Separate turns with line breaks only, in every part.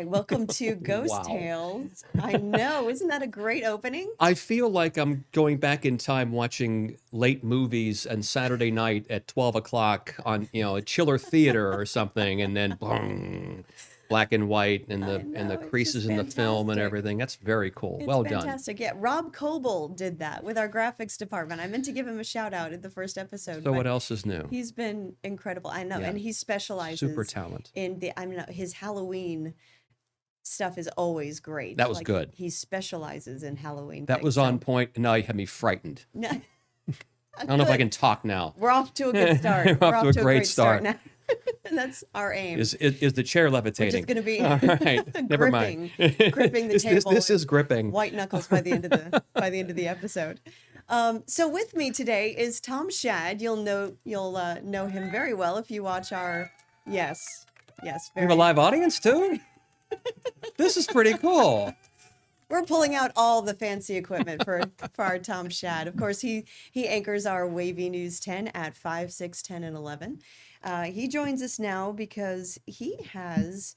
right, welcome to Ghost
Wow.
Tales. I know, isn't that a great opening?
I feel like I'm going back in time watching late movies and Saturday night at 12 o'clock on, a chiller theater or something, and then boom, black and white and
I
the
know, it's just
creases in the film and
fantastic.
everything. That's very cool.
It's
Well done.
fantastic. Yeah, Rob Coble did that with our graphics department. I meant to give him a shout out at the first episode,
So
but
what else is new?
he's been incredible. I know,
Yeah,
and he
super
specializes
talent.
in I mean, his Halloween stuff is always great.
That was
Like
good.
he specializes in Halloween
That
things.
was on
So,
point, and now you have me frightened.
no,
I don't know if I
good.
can talk now.
We're off to a good start.
We're
We're
off to
off
a
to a
great
great start
start.
now. And that's our aim.
Is the chair
We're
levitating?
just going to be
All right, never mind.
gripping the
This
table
this is
and
gripping.
white knuckles by the end of the episode. So with me today is Tom Schaad. You'll know him very well if you watch our yes
We have a
very.
live audience too? This is pretty cool.
We're pulling out all the fancy equipment for our Tom Shad. Of course, he anchors our Wavy News 10 at 5, 6, 10, and 11. He joins us now because he has.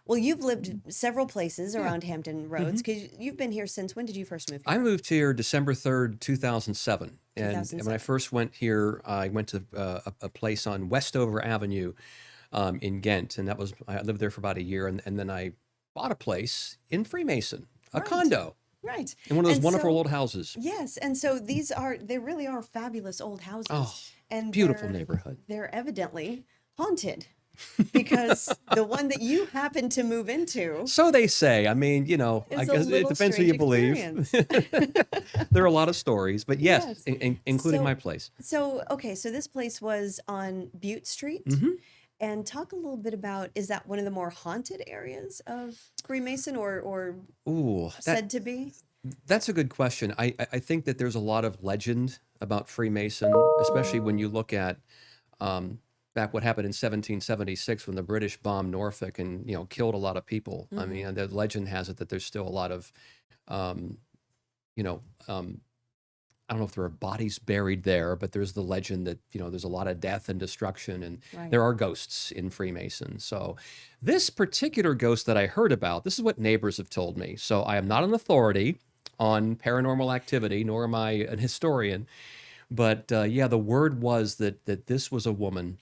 Well, you've lived several places
Yeah.
around Hampton Roads because you've been here since when did you first move
I
here?
moved here December 3rd, 2007. And when I
2007.
first went here, I went to a place on Westover Avenue in Ghent. And I lived there for about a year. And then I bought a place in Freemason, a
Right.
condo
Right.
in one of those
And
wonderful
so
old houses.
yes, and so they really are fabulous old houses.
Oh,
And
beautiful neighborhood.
they're evidently haunted because the one that you happen to move into
So they say. I mean, I
is a
guess it
little
depends who you
strange
believe.
experience.
There are a lot of stories, but yes,
Yes.
including
So
my place.
okay, so this place was on Butte Street.
Hmm.
And talk a little bit about, is that one of the more haunted areas of Freemason or
Ooh,
said to be?
that's a good question. I think that there's a lot of legend about Freemason, especially when you look at back what happened in 1776 when the British bombed Norfolk and killed a lot of people. I
Hmm.
mean, the legend has it that there's still a lot of um, you know I don't know if there are bodies buried there, but there's the legend that there's a lot of death and destruction, and
Right.
there are ghosts in Freemason. So this particular ghost that I heard about, this is what neighbors have told me. So I am not an authority on paranormal activity, nor am I an historian. But yeah, the word was that this was a woman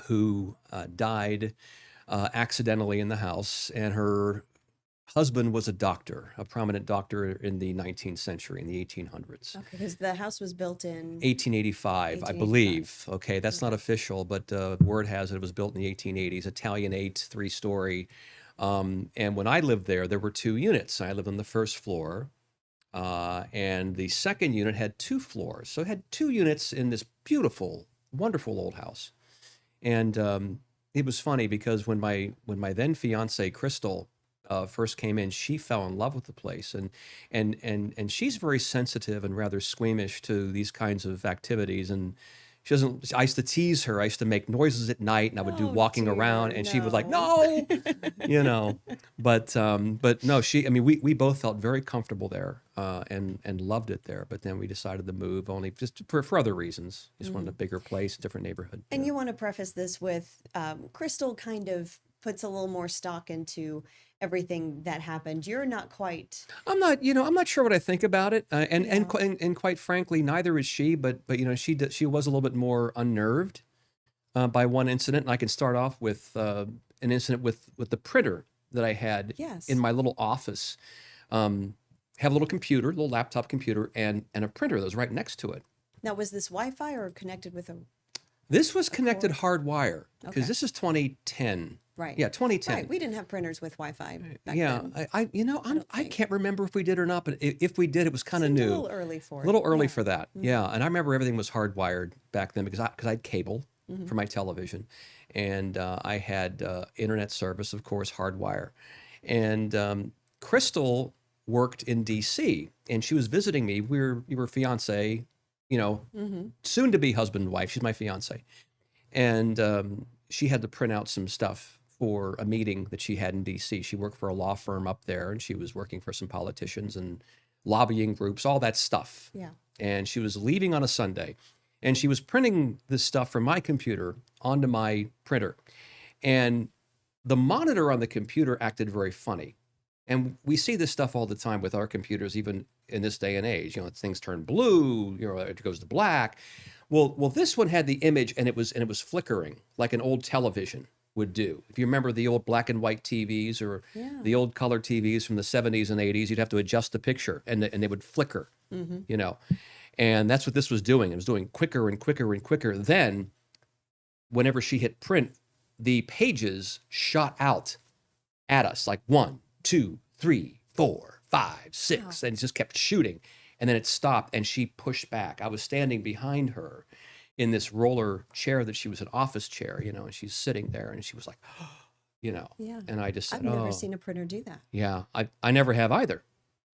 who died accidentally in the house, and her husband was a doctor, a prominent doctor in the 19th century, in the 1800s.
Okay, because the house was built in
1885, I
1885.
believe. Okay, that's not
Okay.
official, but word has it was built in the 1880s. Italianate, three-story. And when I lived there, there were two units. I lived on the first floor, and the second unit had two floors. So it had two units in this beautiful, wonderful old house. And it was funny because when my then fiance Crystal first came in, she fell in love with the place, and she's very sensitive and rather squeamish to these kinds of activities. And she doesn't. I used to tease her. I used to make noises at night, and I would do
Oh
walking
dear,
around, and she was like,
no.
"No," you know. But no, we both felt very comfortable there, and loved it there. But then we decided to move, only just for other reasons. Just wanted a bigger place, different neighborhood.
And you want to preface this with Crystal kind of puts a little more stock into everything that happened. You're not quite.
I'm not sure what I think about it,
Yeah.
and quite frankly, neither is she. But she was a little bit more unnerved by one incident, and I can start off with an incident with the printer that I had
Yes.
in my little office. Have a little computer, little laptop computer, and a printer that was right next to it.
Now, was this Wi-Fi or connected with a
This was connected
cord?
hardwire because
Okay.
this is 2010.
Right.
Yeah, 2010.
Right. We didn't have printers with Wi-Fi back
Yeah,
then.
I
don't
I
think.
can't remember if we did or not, but if we did, it was kind of
Seemed a
new.
little early for
A
it.
little early
Yeah.
for that. Yeah, and I remember everything was hardwired back then because I had cable for my television, and I had internet service, of course, hardwire. And Crystal worked in D.C. and she was visiting me. We were fiance, soon to be husband and wife. She's my fiance, and she had to print out some stuff for a meeting that she had in D.C. She worked for a law firm up there, and she was working for some politicians and lobbying groups, all that stuff.
Yeah.
And she was leaving on a Sunday, and she was printing this stuff from my computer onto my printer. And the monitor on the computer acted very funny. And we see this stuff all the time with our computers, even in this day and age. You know, things turn blue, you know, it goes to black. Well, this one had the image, and it was flickering like an old television would do. If you remember the old black and white TVs or
Yeah.
the old color TVs from the 70s and 80s, you'd have to adjust the picture, and they would flicker, you know. And that's what this was doing. It was doing quicker and quicker and quicker. Then, whenever she hit print, the pages shot out at us like 1, 2, 3, 4, 5, 6, and it just kept shooting. And then it stopped, and she pushed back. I was standing behind her in this roller chair that she was an office chair, you know, and she's sitting there, and she was like, you know,
Yeah.
and I just said,
I've never
oh,
seen a printer do that.
yeah, I never have either,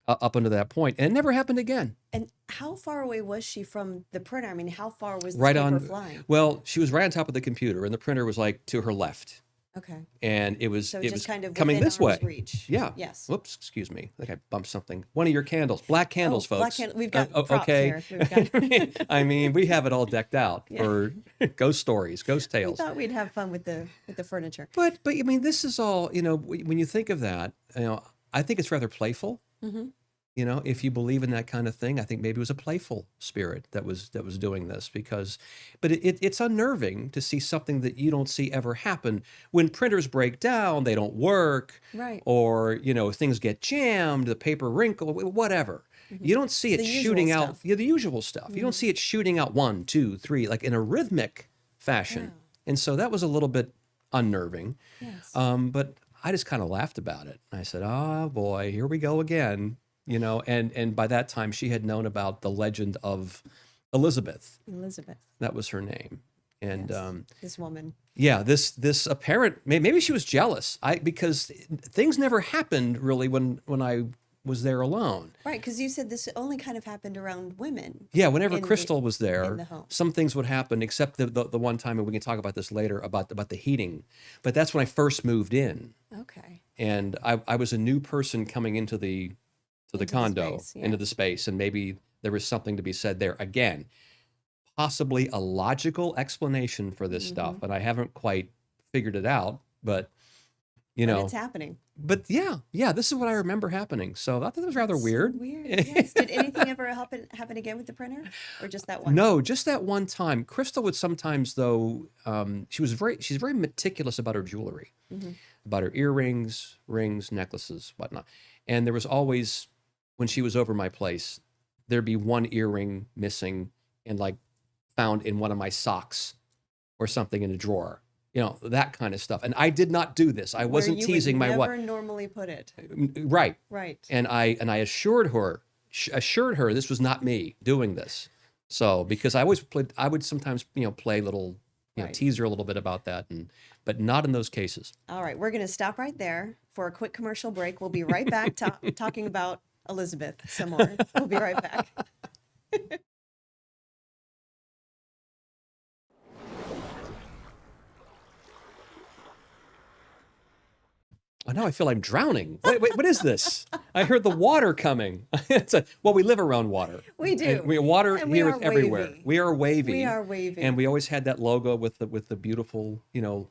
up until that point, and it never happened again.
And how far away was she from the printer? I mean, how far was the
Right
paper
on,
flying?
well, she was right on top of the computer, and the printer was like to her left,
Okay.
and it was
So
it
just
was
kind of
coming
within
this way.
arm's reach.
Yeah.
Yes.
Whoops, excuse me. I think I bumped something. One of your candles, black candles,
Oh, black
folks.
candle. We've got props
okay.
here. We've got,
I mean, we have it all decked out
Yeah.
for ghost stories, ghost
we
tales.
thought we'd have fun with the furniture.
But I mean, this is all, you know, when you think of that, you know, I think it's rather playful.
Mm-hmm.
You know, if you believe in that kind of thing, I think maybe it was a playful spirit that was doing this, because, but it's unnerving to see something that you don't see ever happen. When printers break down, they don't work,
Right.
or, you know, things get jammed, the paper wrinkle, whatever. You don't see it
The usual
shooting out,
stuff.
yeah, the usual stuff. You don't see it shooting out 1, 2, 3, like in a rhythmic fashion. And so that was a little bit unnerving.
Yes.
But I just kind of laughed about it. I said, oh boy, here we go again. You know, and by that time she had known about the legend of Elizabeth.
Elizabeth.
That was her name. And
Yes. This woman.
yeah, this apparent, maybe she was jealous. Because things never happened really when I was there alone.
Right, because you said this only kind of happened around women.
Yeah, whenever
in the-
Crystal was
in
there,
the home.
some things would happen, except the one time, and we can talk about this later, about the heating. But that's when I first moved in.
Okay.
And I was a new person coming into the
Into the
condo,
space, yeah.
into the space, and maybe there was something to be said there. Again, possibly a logical explanation for this stuff, and I haven't quite figured it out, but you
But
know,
it's happening.
but yeah, this is what I remember happening. So I thought that was rather
So
weird.
weird. Yes. Did anything ever happen again with the printer, or just that one?
No, just that one time. Crystal would sometimes, though, she's very meticulous about her jewelry, about her earrings, rings, necklaces, whatnot. And there was always, when she was over my place, there'd be one earring missing and like found in one of my socks or something in a drawer. You know, that kind of stuff. And I did not do this. I
Where
wasn't
you
teasing
would
my wife.
never normally put it.
Right.
Right.
And I assured her this was not me doing this. So because I would sometimes, you know, play little, you know,
Right.
tease her a little bit about that, but not in those cases.
All right, we're going to stop right there for a quick commercial break. We'll be right back talking about Elizabeth some more. We'll be right back.
Oh, now I feel I'm drowning. Wait, what is this? I heard the water coming. Well, we live around water.
We do.
And water
And we
here
are
is everywhere.
wavy.
We are wavy.
We are wavy.
And we always had that logo with the beautiful, you know,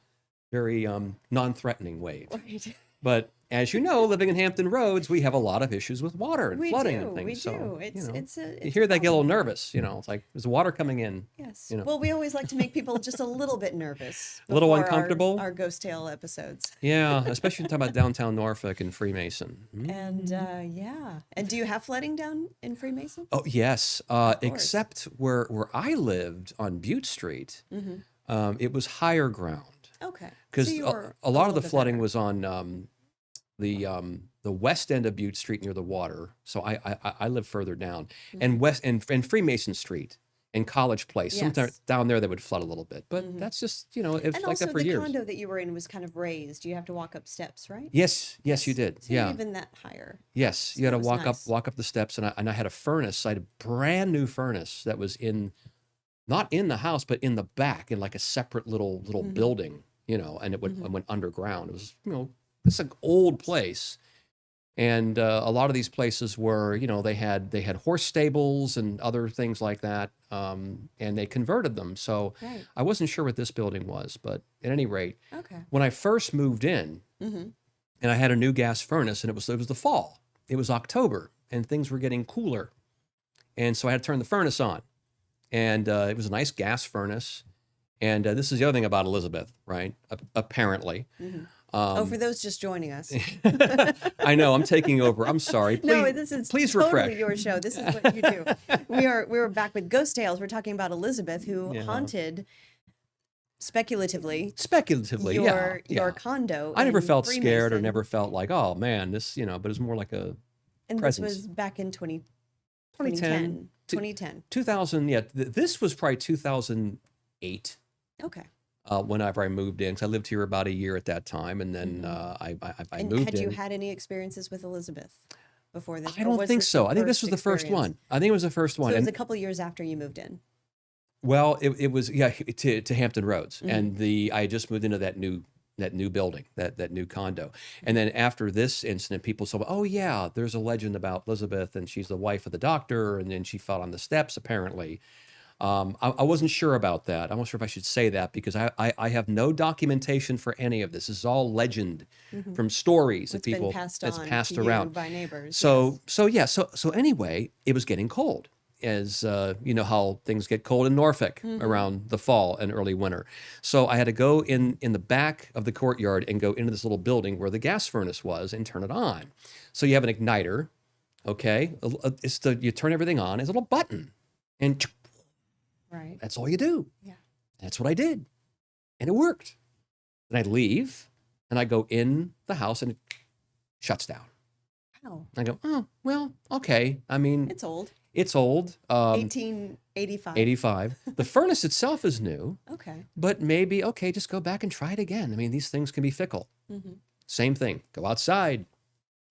very non-threatening wave.
Right.
But as you know, living in Hampton Roads, we have a lot of issues with water and
We
flooding
do.
and things.
We
So,
do.
you know,
It's
you hear that, get a little
problem.
nervous. You know, it's like, there's water coming in.
Yes.
You know.
Well, we always like to make people just a little bit nervous.
A little
before
uncomfortable?
Our ghost tale episodes.
Yeah, especially talking about downtown Norfolk and Freemason.
And yeah. And do you have flooding down in Freemason?
Oh, yes.
course.
Except where I lived on Butte Street, it was higher ground.
Okay.
Because
So you were
a lot of
little
the
bit
flooding
better.
was on the west end of Butte Street near the water. So I live further down, and and Freemason Street and College Place. Sometimes
Yes.
down there they would flood a little bit, but that's just, you know, it's
And
like
also
that for
the
years.
condo that you were in was kind of raised. You have to walk up steps, right?
Yes, you did.
So
Yeah.
even that higher.
Yes, you had
that
to
was
walk
nice.
up the steps, and I had a furnace. I had a brand new furnace that was not in the house, but in the back in like a separate little building, you know, and it went underground. It was, you know, it's an old place, And a lot of these places were, they had horse stables and other things like that, and they converted them. So
Right.
I wasn't sure what this building was, but at any rate,
Okay.
when I first moved in,
Mm-hmm.
and I had a new gas furnace, and it was the fall, it was October, and things were getting cooler, and so I had to turn the furnace on, and it was a nice gas furnace, and this is the other thing about Elizabeth, right? Apparently.
Mm-hmm.
Um,
For those just joining us.
I know I'm taking over. I'm sorry. Please,
No, this is
please
totally
refresh.
your show. This is what you do. We're back with Ghost Tales. We're talking about Elizabeth, who
Yeah.
haunted speculatively
Speculatively,
your
yeah.
condo.
I never
in
felt scared or
Freemason.
never felt like, oh man, this, but it's more like a
And
presence.
this was back in
2010,
2010.
2000. Yeah, this was probably 2008.
Okay.
Whenever I moved in, because I lived here about a year at that time, and then I
And
moved
had you
in.
had any experiences with Elizabeth before this?
I
or
don't
was
think
this
so.
your
I think this was the first
experience?
one. I think it was the first
So
one.
it was
And
a couple years after you moved in.
well, it was to Hampton Roads,
Mm-hmm.
and I had just moved into that new building, that new condo, and then after this incident, people said, "Oh yeah, there's a legend about Elizabeth, and she's the wife of the doctor, and then she fell on the steps apparently." I wasn't sure about that. I'm not sure if I should say that because I have no documentation for any of this. This is all legend from stories that
It's been
people
passed
that's
on
passed
to you
around.
by neighbors.
So anyway, it was getting cold, as you know how things get cold in Norfolk around the fall and early winter. So I had to go in the back of the courtyard and go into this little building where the gas furnace was and turn it on. So you have an igniter, okay? You turn everything on. It's a little button, and
Right.
that's all you do.
Yeah.
That's what I did, and it worked. Then I'd leave, and I go in the house, and it shuts down.
Wow.
I go, oh well, okay. I mean,
It's old.
it's old.
1885.
85. The furnace itself is new,
Okay.
but maybe, okay, just go back and try it again. I mean, these things can be fickle.
Mm-hmm.
Same thing. Go outside,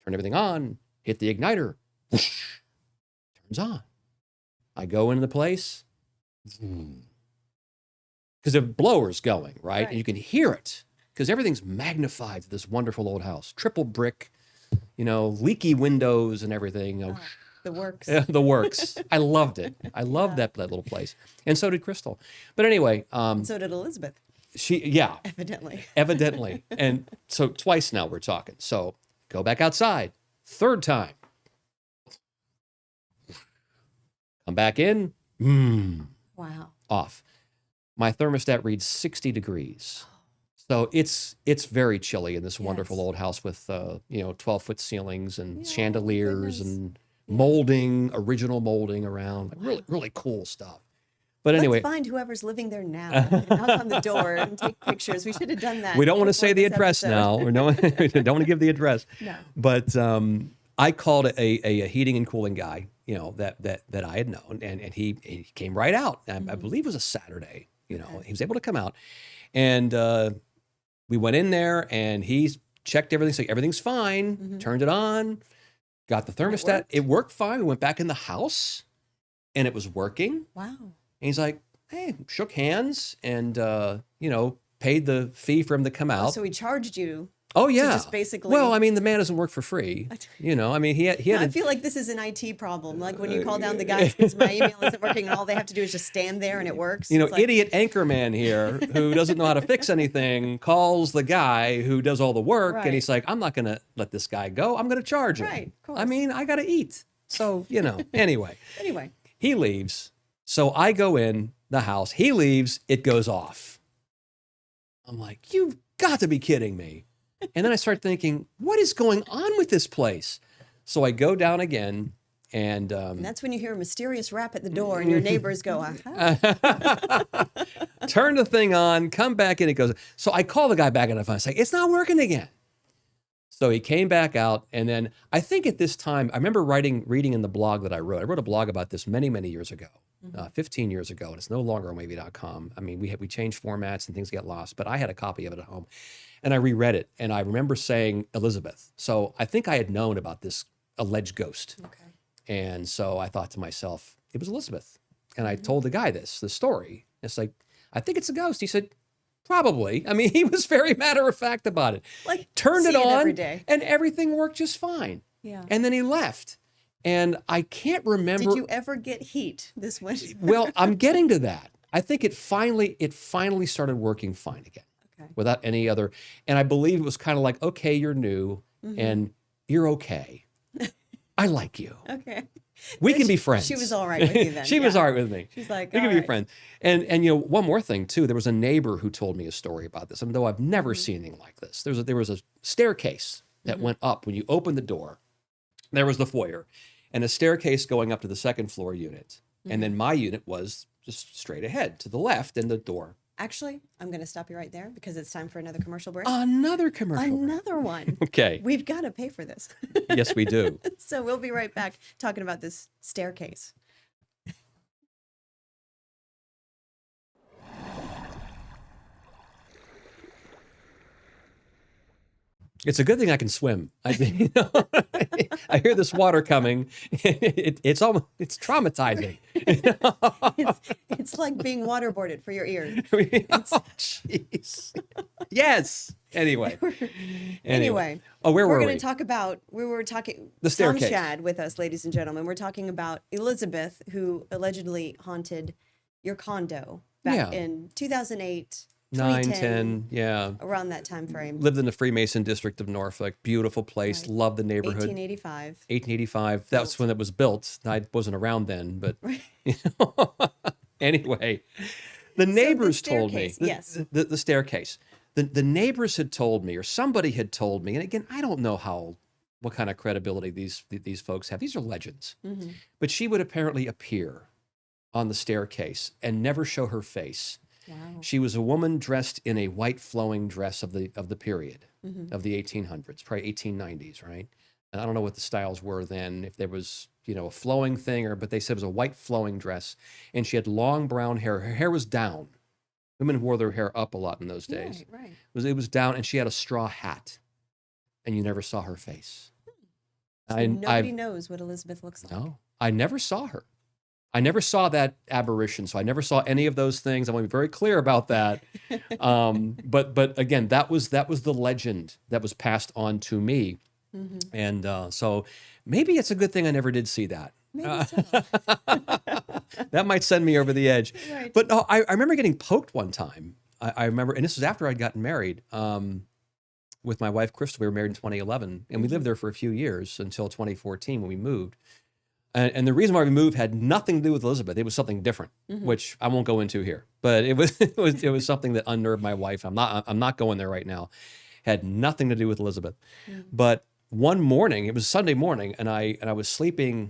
turn everything on, hit the igniter, whoosh, turns on. I go into the place, because the blower's going, right? And you can hear it because everything's magnified to this wonderful old house. Triple brick, leaky windows and everything.
The works.
The works. I loved it. I loved that little place. And so did Crystal. But anyway,
So did Elizabeth,
yeah,
evidently.
evidently. And so twice now we're talking. So go back outside. Third time. Come back in.
Wow.
Off. My thermostat reads 60 degrees. So it's very chilly in this wonderful old house with 12-foot ceilings and chandeliers
goodness.
and molding, original molding around. Like really, really cool stuff. But anyway,
Let's find whoever's living there now. And knock on the door and take pictures. We should have done that.
we don't want to
before
say the
this
address
episode.
now. We don't want to give the address.
No.
But I called a heating and cooling guy, that I had known, and he came right out. I believe it was a Saturday. He was able to come out, and we went in there, and he checked everything. So everything's fine. Turned it on, got the thermostat. It worked fine. We went back in the house, and it was working.
Wow.
And he's like, hey, shook hands, and paid the fee for him to come out.
So he charged you.
Oh yeah.
just basically-
Well, I mean, the man doesn't work for free. I mean, he had
I
a,
feel like this is an IT problem. Like when you call down the guys because my email isn't working and all they have to do is just stand there and it works. It's like,
idiot anchor man here who doesn't know how to fix anything calls the guy who does all the work,
Right.
and he's like, I'm not going to let this guy go. I'm going to charge him.
Right, of course.
I mean, I got to eat. So, anyway,
Anyway.
he leaves. So I go in the house. He leaves. It goes off. I'm like, you've got to be kidding me. And then I start thinking, what is going on with this place? So I go down again, and
And that's when you hear a mysterious rap at the door and your neighbors go, aha.
turn the thing on, come back in, it goes. So I call the guy back on the phone. I say, it's not working again. So he came back out, and then I think at this time, I remember reading in the blog that I wrote. I wrote a blog about this many, many years ago, 15 years ago, and it's no longer on wavy.com. I mean, we changed formats and things get lost, but I had a copy of it at home, and I reread it, and I remember saying Elizabeth. So I think I had known about this alleged ghost.
Okay.
And so I thought to myself, it was Elizabeth. And I told the guy the story. It's like, I think it's a ghost. He said, probably. I mean, he was very matter of fact about it.
Like,
Turned
see
it on,
every day.
and everything worked just fine.
Yeah.
And then he left. And I can't remember.
Did you ever get heat this winter?
Well, I'm getting to that. I think it finally started working fine again.
Okay.
Without any other. And I believe it was kind of like, okay, you're new and you're okay. I like you.
Okay.
We can be friends.
She was all right with you then.
She was all right with me.
She's like,
we
all
can be
right.
friends. And one more thing too. There was a neighbor who told me a story about this. And though I've never seen anything like this, there was a staircase that went up when you opened the door. There was the foyer, and a staircase going up to the second floor unit. And then my unit was just straight ahead to the left, and the door.
Actually, I'm going to stop you right there because it's time for another commercial break.
Another commercial.
Another one.
Okay.
We've got to pay for this.
Yes, we do.
So we'll be right back talking about this staircase.
It's a good thing I can swim. I hear this water coming. It's traumatizing.
It's like being waterboarded for your ears.
Oh, jeez. Yes. Anyway. Oh, where were
we're
we?
going to talk about, we were talking,
The staircase.
Tom Schaad with us, ladies and gentlemen. We're talking about Elizabeth, who allegedly haunted your condo back in 2008.
9,
2010,
10, yeah.
around that time frame.
Lived in the Freemason district of Norfolk. Beautiful place.
Right.
Loved the neighborhood.
1885.
1885. That's when it was built. I wasn't around then, but anyway, the neighbors told me.
Yes.
The staircase. The neighbors had told me, or somebody had told me, and again, I don't know what kind of credibility these folks have. These are legends. But she would apparently appear on the staircase and never show her face.
Wow.
She was a woman dressed in a white flowing dress of the period of the 1800s, probably 1890s, right? And I don't know what the styles were then, if there was, a flowing thing, but they said it was a white flowing dress, and she had long brown hair. Her hair was down. Women wore their hair up a lot in those days.
Right.
It was down, and she had a straw hat, and you never saw her face.
So nobody knows what Elizabeth looks like.
No, I never saw her. I never saw that apparition, so I never saw any of those things. I want to be very clear about that. But again, that was the legend that was passed on to me, and so maybe it's a good thing I never did see that.
Maybe so.
That might send me over the edge.
Right.
But no, I remember getting poked one time. I remember, and this was after I'd gotten married with my wife, Crystal. We were married in 2011, and we lived there for a few years until 2014 when we moved. And the reason why we moved had nothing to do with Elizabeth. It was something different, which I won't go into here. But it was something that unnerved my wife. I'm not going there right now. Had nothing to do with Elizabeth. But one morning, it was Sunday morning, and I was sleeping.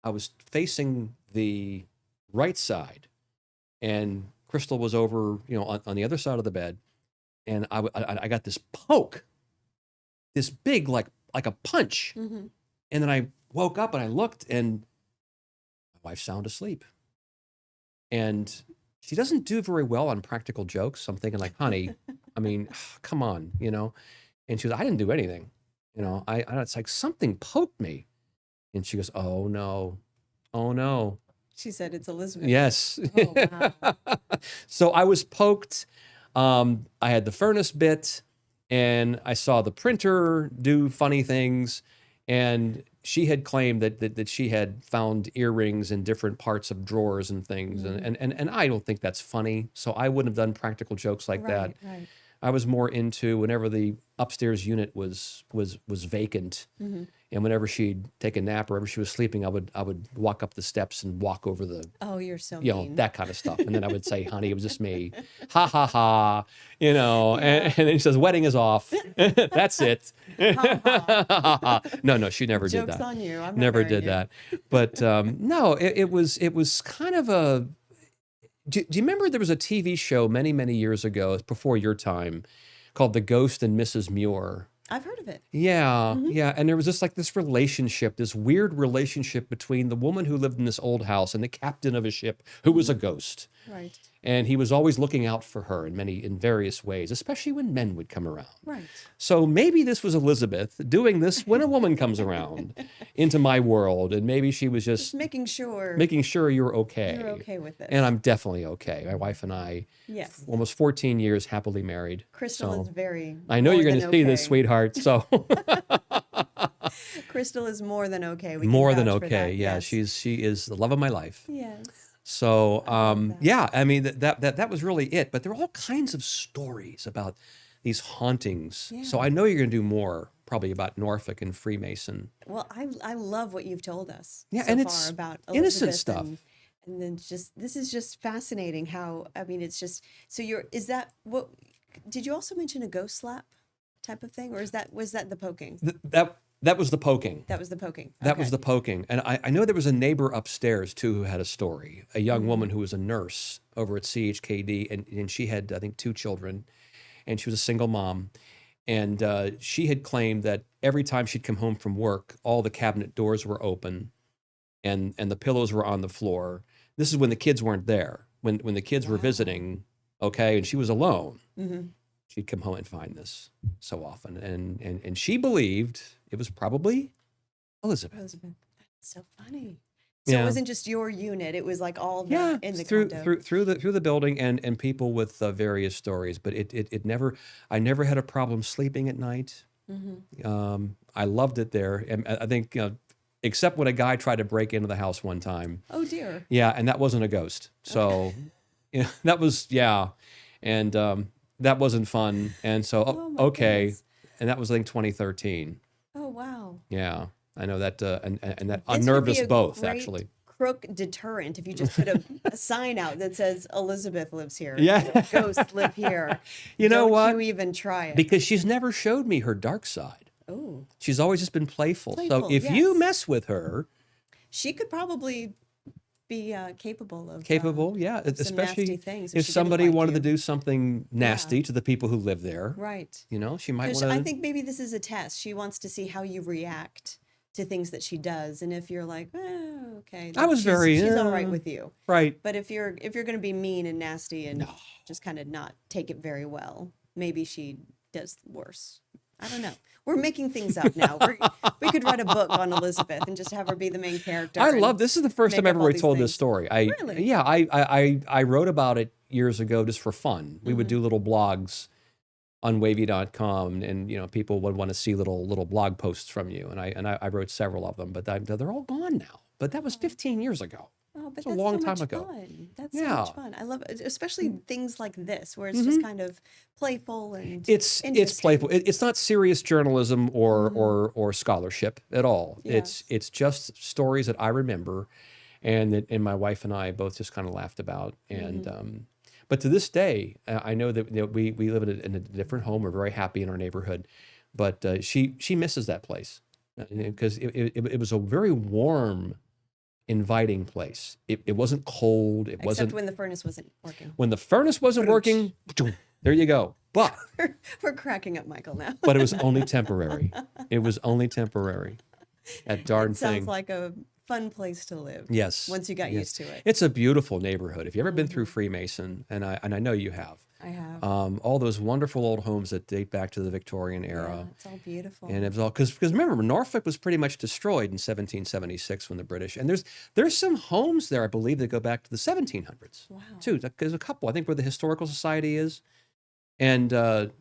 I was facing the right side, and Crystal was over, on the other side of the bed, and I got this poke, this big like a punch, and then I woke up and I looked, and my wife's sound asleep. And she doesn't do very well on practical jokes. I'm thinking like, honey, I mean, come on, And she goes, I didn't do anything. It's like something poked me. And she goes, oh no.
She said it's Elizabeth.
Yes.
Oh, wow.
So I was poked. I had the furnace bit, and I saw the printer do funny things. And she had claimed that she had found earrings in different parts of drawers and things. And I don't think that's funny. So I wouldn't have done practical jokes like that.
Right.
I was more into whenever the upstairs unit was vacant, and whenever she'd take a nap or whenever she was sleeping, I would walk up the steps and walk over the
Oh, you're so mean.
that kind of stuff, and then I would say, "Honey, it was just me," ha ha ha, and then she says, "Wedding is off." That's it. No, she never did
Joke's
that.
on you. I'm not
Never
marrying
did
you.
that. But no, it was kind of a. Do you remember there was a TV show many, many years ago, before your time, called The Ghost and Mrs. Muir?
I've heard of it.
Yeah, yeah. And there was this relationship, this weird relationship between the woman who lived in this old house and the captain of a ship who was a ghost.
Right.
And he was always looking out for her in various ways, especially when men would come around.
Right.
So maybe this was Elizabeth doing this when a woman comes around into my world, and maybe she was just
making sure
you're okay.
you're okay with this.
And I'm definitely okay. My wife and I,
Yes.
almost 14 years happily married.
Crystal
So
is very.
I know
more
you're going
than
to see this,
okay.
sweetheart. So
Crystal is more than okay. We can
More than
vouch for
okay.
that.
Yeah,
Yes.
she is the love of my life.
Yes.
So,
love that.
yeah, I mean that was really it. But there were all kinds of stories about these hauntings. So
Yeah.
I know you're going to do more, probably about Norfolk and Freemason.
Well, I love what you've told us
Yeah,
so
and
far
it's
about
innocent
Elizabeth
stuff.
and then just this is just fascinating how I mean it's just so is that what did you also mention a ghost slap type of thing or was that the poking?
That was the poking.
That was the poking.
That was
Okay.
the poking. And I know there was a neighbor upstairs too who had a story, a young
Mm-hmm.
woman who was a nurse over at CHKD, and she had, I think, 2 children, and she was a single mom. And she had claimed that every time she'd come home from work, all the cabinet doors were open and the pillows were on the floor. This is when the kids weren't there, when the kids were
Wow.
visiting, okay, and she was alone.
Mm-hmm.
She'd come home and find this so often. And she believed it was probably Elizabeth.
Elizabeth. That's so funny. So it
Yeah.
wasn't just your unit; it was like all the
Yeah,
in the
through
condo.
through the building and people with various stories, but it never I never had a problem sleeping at night.
Mm-hmm.
I loved it there, and I think except when a guy tried to break into the house one time.
Oh dear.
Yeah, and that wasn't a ghost, so yeah, that was and that wasn't fun, and so
Oh my
okay,
goodness.
and that was I think 2013.
Oh wow.
Yeah, I know that, and that
This would
unnerved
be
us
a
both
great
actually.
crook deterrent if you just put a sign out that says Elizabeth lives here.
Yeah.
Ghosts live here.
You know
Don't
what?
you even try it.
Because she's never showed me her dark side.
Oh,
She's always just been playful. So
Playful,
if you
yes.
mess with her,
she could probably be capable of
yeah,
some
especially
nasty things
if
she didn't
somebody
like
wanted
you.
to do something nasty to the people who live there,
Right.
you know, she might
'Cause
want
I
to.
think maybe this is a test. She wants to see how you react to things that she does, and if you're like, okay,
I
like,
was very,
she's all right with you.
Right.
But if you're going to be mean and nasty and just kind of not take it very well, maybe she does worse. I don't know. We're making things up now. We could write a book on Elizabeth and just have her be the main character.
I
and
love this. Is the first
make
time I
up
ever
all
really
these
told this
things.
story.
Really?
Yeah, I wrote about it years ago just for fun. We
Mm-hmm.
would do little blogs on wavy.com, and you know, people would want to see little blog posts from you, and I wrote several of them, but they're all gone now. But that was 15 years ago.
Oh, but
It's a
that's
long
so
time
much
ago.
fun. That's so
Yeah. Mm.
much fun. I love it, especially things like this where it's just kind of playful and
It's
interesting.
playful. It's not serious journalism or scholarship at all.
Yes.
It's just stories that I remember, and my wife and I both just kind of laughed about. And but to this day, I know that we live in a different home. We're very happy in our neighborhood, but she misses that place because it was a very warm, inviting place. It wasn't cold. It
Except
wasn't
when the furnace wasn't working.
when the furnace wasn't working. There you go. But
We're cracking up, Michael, now.
but it was only temporary. It was only temporary. That darn
It sounds
thing.
like a fun place to live.
Yes.
Once you got
yes.
used to it.
It's a beautiful neighborhood. If you've ever been through Freemason, and I know you have,
I have.
all those wonderful old homes that date back to the Victorian
Yeah,
era.
it's all beautiful.
And it was all because remember, Norfolk was pretty much destroyed in 1776 when the British, and there's some homes there I believe that go back to the 1700s.
Wow.
Too. There's a couple I think where the historical society is, and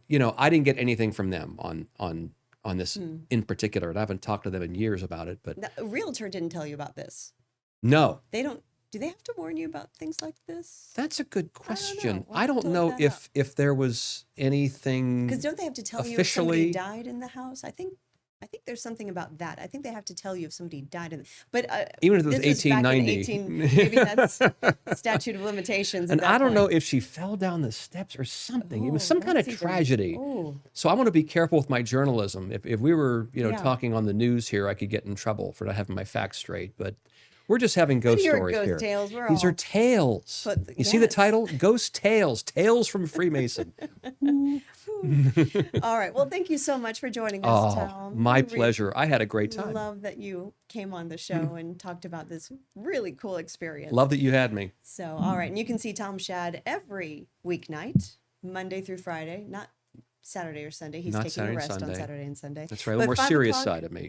you know, I didn't get anything from them on this in particular, and I haven't talked to them in years about it. But
A realtor didn't tell you about this.
no,
They don't. Do they have to warn you about things like this?
that's a good question.
We'll
I
have
don't
to look
know
that
if there was anything
Because don't they have to tell you if
officially.
somebody died in the house? I think there's something about that. I think they have to tell you if somebody died in. But
Even if it was
this back in
1890.
maybe that's statute of limitations.
And
at that
I don't know
point.
if she fell down the steps or something. It was
Oh,
some kind of
that's even-
tragedy.
Oh,
So I want to be careful with my journalism. If we were, you know,
Yeah.
talking on the news here, I could get in trouble for not having my facts straight. But we're just having
But
ghost
you're
stories
ghost
here.
tales. We're
These
all-
are tales.
But-
You see the
yes.
title? Ghost Tales. Tales from Freemason.
all right. Well, thank you so much for joining us,
Oh,
Tom.
my
We
pleasure. I had a great time.
Love that you came on the show and talked about this really cool experience.
Love that you had me.
So, all right. And you can see Tom Schaad every weeknight, Monday through Friday, not Saturday or Sunday. He's
Not
taking
Saturday
a
and
rest on
Sunday.
Saturday and Sunday.
That's right. A little more
But 5
serious
o'clock-
side of me.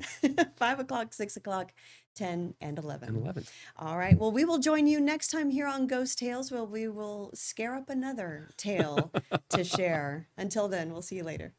5 o'clock, 6 o'clock, 10, and 11.
And 11.
All right. Well, we will join you next time here on Ghost Tales, where we will scare up another tale to share. Until then, we'll see you later.